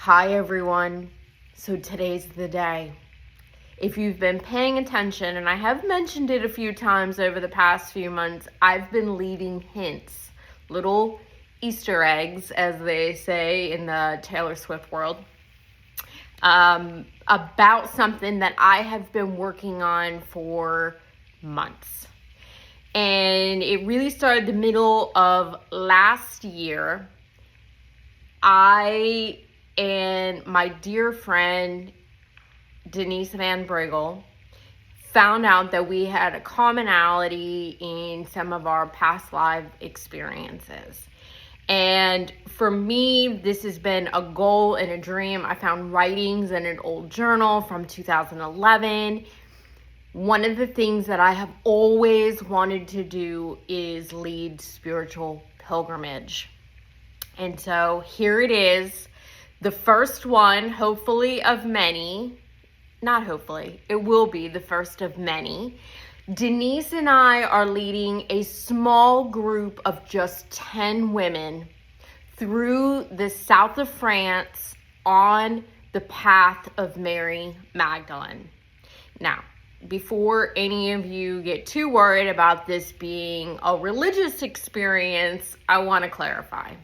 Hi everyone. So today's the day. If you've been paying attention, and I have mentioned it a few times over the past few months, I've been leaving hints, little Easter eggs, as they say in the Taylor Swift world, about something that I have been working on for months. And it really started the middle of last year. I and my dear friend Denise Van Briggle found out that we had a commonality in some of our past life experiences. And for me, this has been a goal and a dream. I found writings in an old journal from 2011. One of the things that I have always wanted to do is lead spiritual pilgrimage. And so here it is, the first one, hopefully of many. Not hopefully, it will be the first of many. Denise and I are leading a small group of just 10 women through the south of France on the path of Mary Magdalene. Now, before any of you get too worried about this being a religious experience, I want to clarify.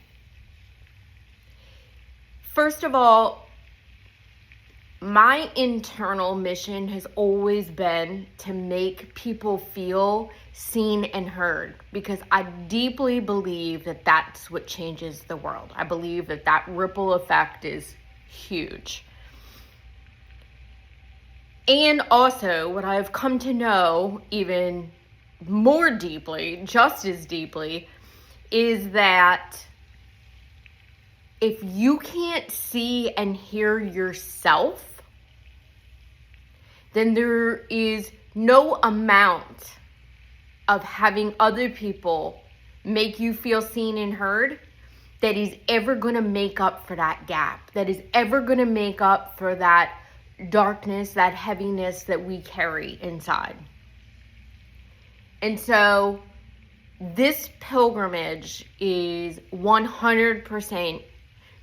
First of all, my internal mission has always been to make people feel seen and heard, because I deeply believe that that's what changes the world. I believe that that ripple effect is huge. And also, what I've come to know even more deeply, just as deeply, is that if you can't see and hear yourself, then there is no amount of having other people make you feel seen and heard that is ever going to make up for that gap, that is ever going to make up for that darkness, that heaviness that we carry inside. And so this pilgrimage is 100%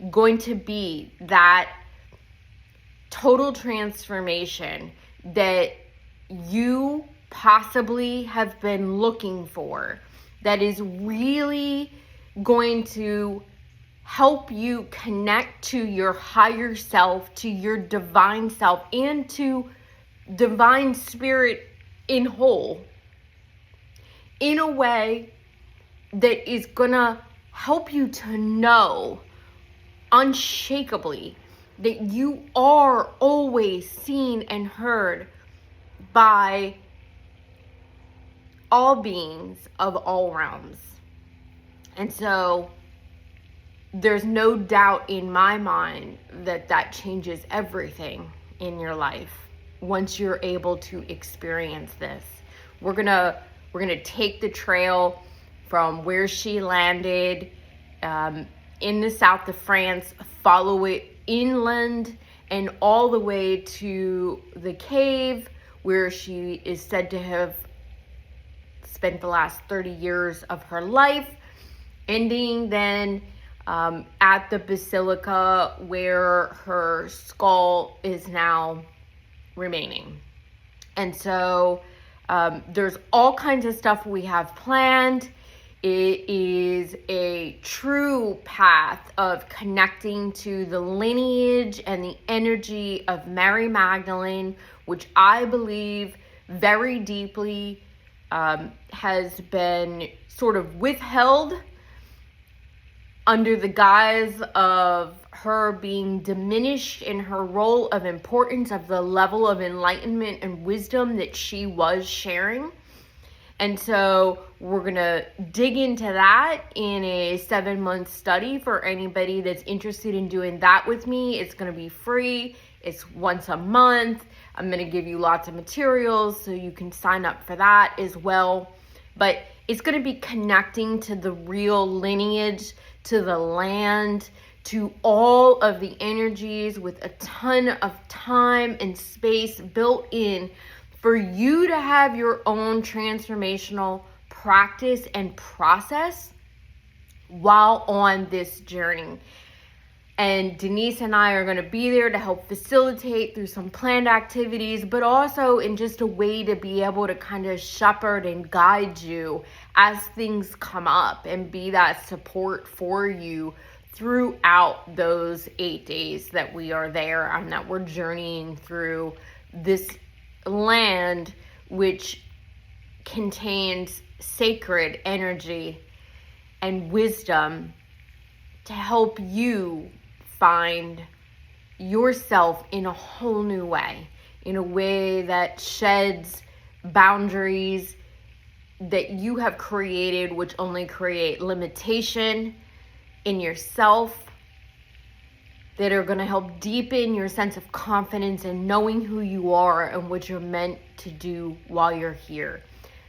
going to be that total transformation that you possibly have been looking for, that is really going to help you connect to your higher self, to your divine self, and to divine spirit in whole, in a way that is gonna help you to know unshakably that you are always seen and heard by all beings of all realms. And so there's no doubt in my mind that that changes everything in your life once you're able to experience this. We're gonna take the trail from where she landed in the south of France, follow it inland and all the way to the cave where she is said to have spent the last 30 years of her life, ending then at the basilica where her skull is now remaining. And so there's all kinds of stuff we have planned. It is a true path of connecting to the lineage and the energy of Mary Magdalene, which I believe very deeply has been sort of withheld under the guise of her being diminished in her role of importance, of the level of enlightenment and wisdom that she was sharing. And so we're going to dig into that in a 7-month study for anybody that's interested in doing that with me. It's going to be free. It's once a month. I'm going to give you lots of materials so you can sign up for that as well. But it's going to be connecting to the real lineage, to the land, to all of the energies, with a ton of time and space built in for you to have your own transformational practice and process while on this journey. And Denise and I are going to be there to help facilitate through some planned activities, but also in just a way to be able to kind of shepherd and guide you as things come up and be that support for you throughout those 8 days that we are there and that we're journeying through this land, which contains sacred energy and wisdom to help you find yourself in a whole new way, in a way that sheds boundaries that you have created, which only create limitation in yourself, that are going to help deepen your sense of confidence and knowing who you are and what you're meant to do while you're here.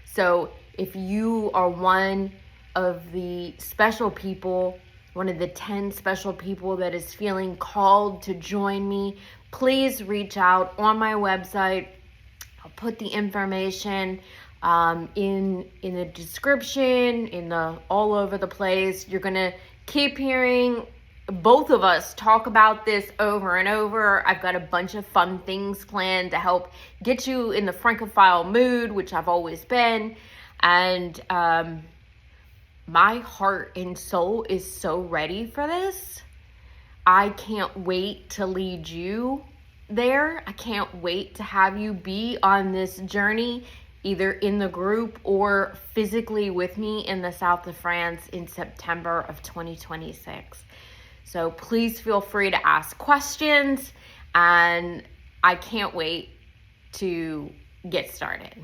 So if you are one of the special people, one of the 10 special people that is feeling called to join me, please reach out on my website. I'll put the information in the description, all over the place. You're gonna keep hearing both of us talk about this over and over. I've got a bunch of fun things planned to help get you in the Francophile mood, which I've always been. And my heart and soul is so ready for this. I can't wait to lead you there. I can't wait to have you be on this journey, either in the group or physically with me in the south of France in September of 2026. So please feel free to ask questions, and I can't wait to get started.